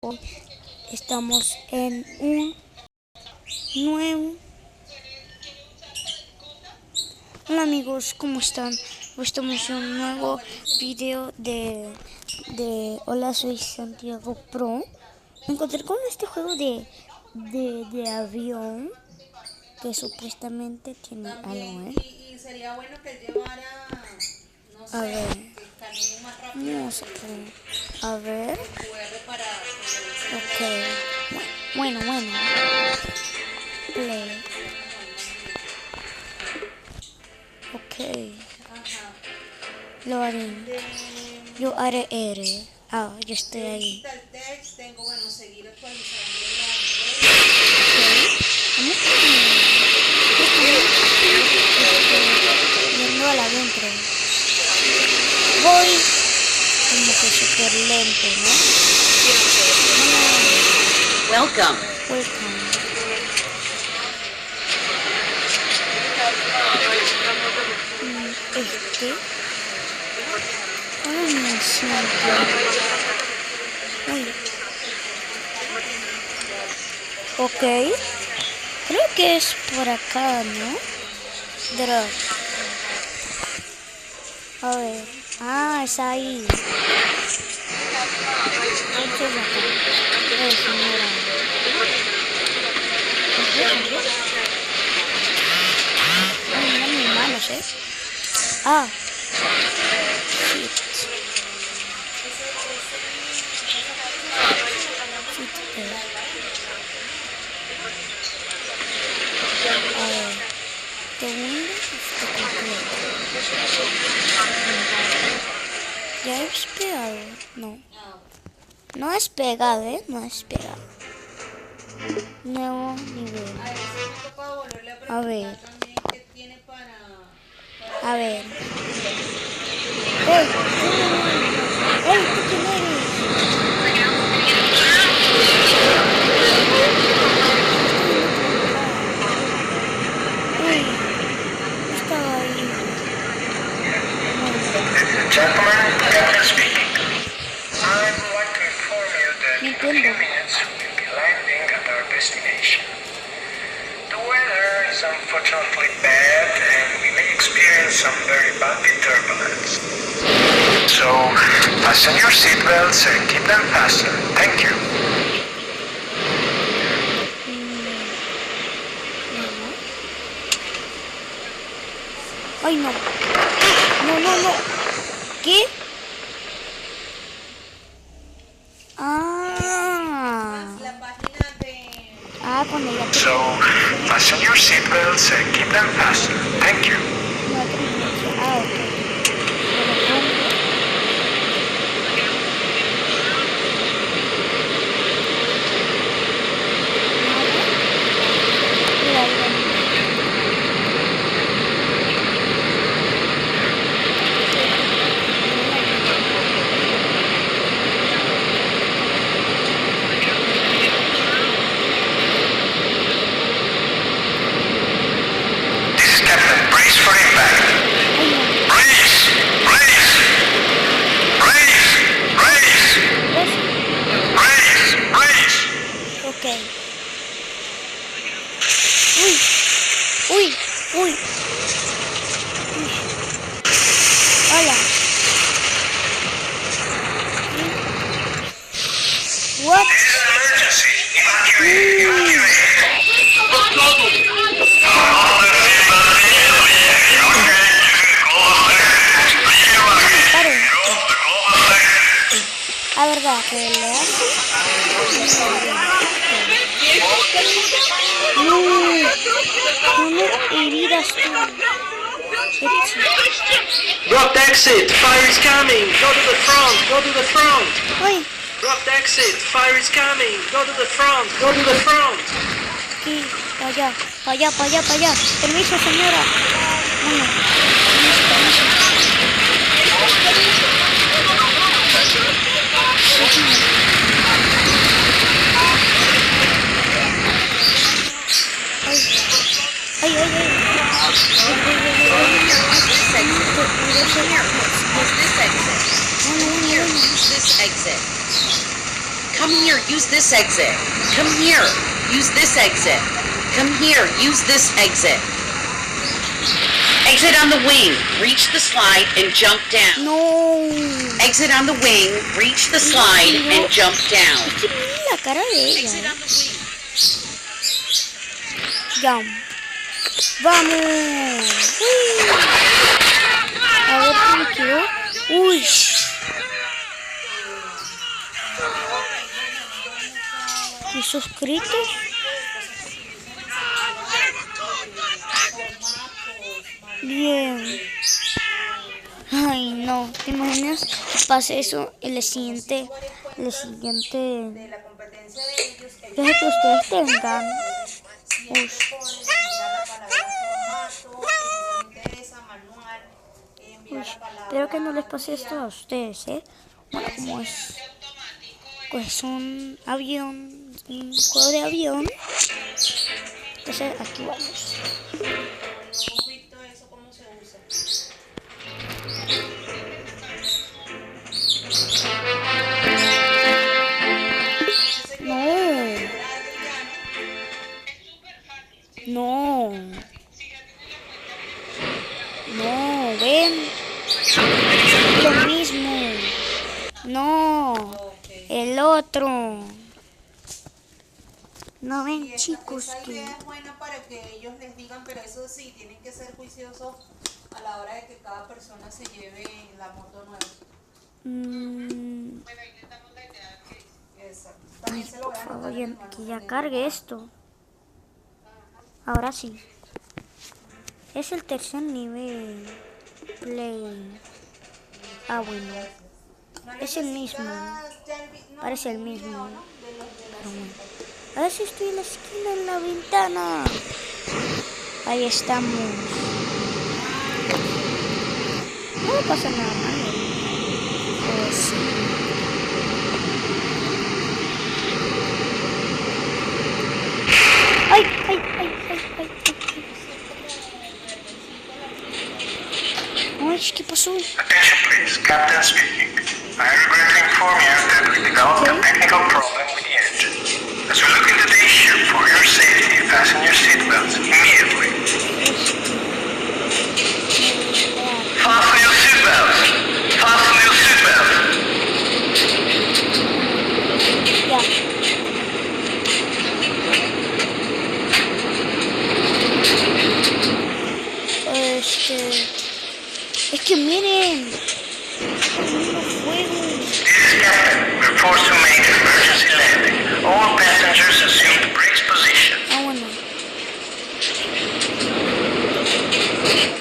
Hoy estamos en un nuevo... Hola amigos, ¿cómo están? Hoy estamos en un nuevo video de Hola, soy Santiago Pro. Me encontré con este juego de avión que supuestamente tiene algo, Y sería bueno que él llevara, no sé, A ver, el camino más rápido vamos a ver. el QR para Ok, bueno, play. Ok, lo haré. Yo haré R. Ah, yo estoy ahí. Digital Text, tengo, bueno, seguir actualizando Vamos yendo al adentro. Voy como que súper lento, ¿no? Welcome. Welcome. Ay, no siento. Uy. Ok. Creo que es por acá, ¿no? Drop. A ver. Ah, es ahí. ¿Qué es acá? Señora. Ay, mira mis manos, Ah. Shit. A ver. The window está completo. ¿Ya he pegado? No. No es pegado, No es pegado. Nuevo nivel. A ver. A ver. ¡Ey! ¡Ey! ¿Tú quién eres? Uy, estaba ahí. Gentlemen, Captain speaking. I would like to inform you that in a few minutes we'll be landing at our destination. The weather is unfortunately bad and we may experience some very bumpy turbulence. So, fasten your seatbelts and keep them fastened. Thank you. ¡Ay, no! ¡No! ¿Qué? la página de... Cuando ya te... So, fasten your seatbelts and keep them fastened. Thank you. Ok. This is Captain. Brace for impact. Brace! Brace! Brace! Brace! Brace! Brace! Ok. Uy. Hola. What? This is an emergency. Evacuate. Paren. La verdad que le hace... No heridas tú. Drop the exit. Fire is coming. Go to the front. Go to the front. Ay, Drop the exit. Fire is coming. Go to the front. Go to the front. aquí, para allá. Permiso, señora. Bueno, permiso. Ay. This exit. Come here, use this exit. Come here, use this exit. Come here, use this exit. Exit on the wing, reach the slide and jump down. No. Exit on the wing, reach the slide and jump down. Es que miren la cara de ella. Exit on the wing. Jump. ¡Vamos! ¡Uy! A ver cómo me quedó. ¡Uy! ¿Esos gritos? Bien. Ay, no. ¿Te imaginas que pase eso en el siguiente? De la competencia de ellos, Deja que ustedes tengan. Uy. Uy, espero que no les pase esto a ustedes, ¿eh? Bueno, como es pues un avión, un juego de avión, entonces aquí vamos. hemos visto eso cómo se usa. No. No, ven. Lo mismo. No. El otro. No ven, Y chicos, esa que... idea es buena para que ellos les digan, pero eso sí, tienen que ser juiciosos a la hora de que cada persona se lleve la moto nueva. Exacto. También se lo voy a Por anotar favor, en el que ya manual. cargue esto. Ahora sí. Es el tercer nivel. Play. Ah, bueno. No Es el mismo. necesitas ya no, Parece el un mismo. video, ¿no? De los de la Pero bueno. cinta. A ver si estoy en la esquina, en la ventana. Ahí estamos. No pasa nada malo. Pues sí. ¡Ay, ay, ay, ay, ay, ay! Ay, ¿qué pasó? Attention please, Captain speaking. I regret to inform you that we developed a technical problem with the engine. As we look into the issue, for your safety, fasten your seatbelts immediately. Fasten your seatbelts. Fasten your seatbelts. Ya. Es que miren. No fuego. This is Captain. We're forced to make an emergency landing. All passengers assume the brakes position. Ah, bueno.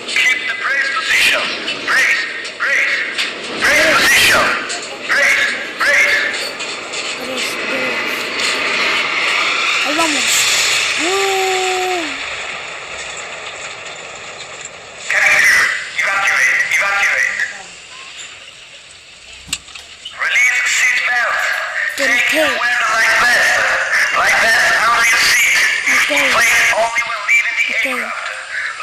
Keep the brakes position. Brakes, brakes, brakes position. Brakes, brakes. 3, 2. Ahí vamos. Captain, evacuate, evacuate. Release the seatbelt. Take Okay. and wear the life vest. Life vest under your seat. Okay. Plane only when leaving the Okay. aircraft.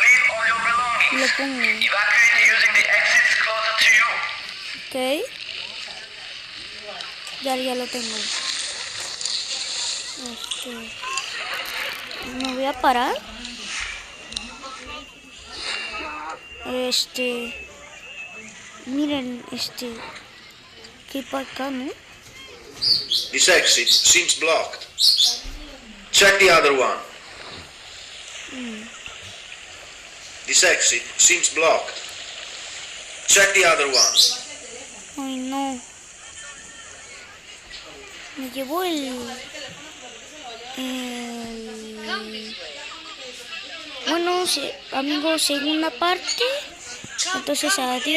Leave all your Lo belongings. pongo. Evacuate using the exits closer to you. Ok. Ya lo tengo. Me voy a parar. Miren, que para acá, ¿no? This exit seems blocked. Check the other one. This exit seems blocked. Check the other one. Ay, no. Me llevó Bueno, amigos, segunda parte. Entonces, adiós.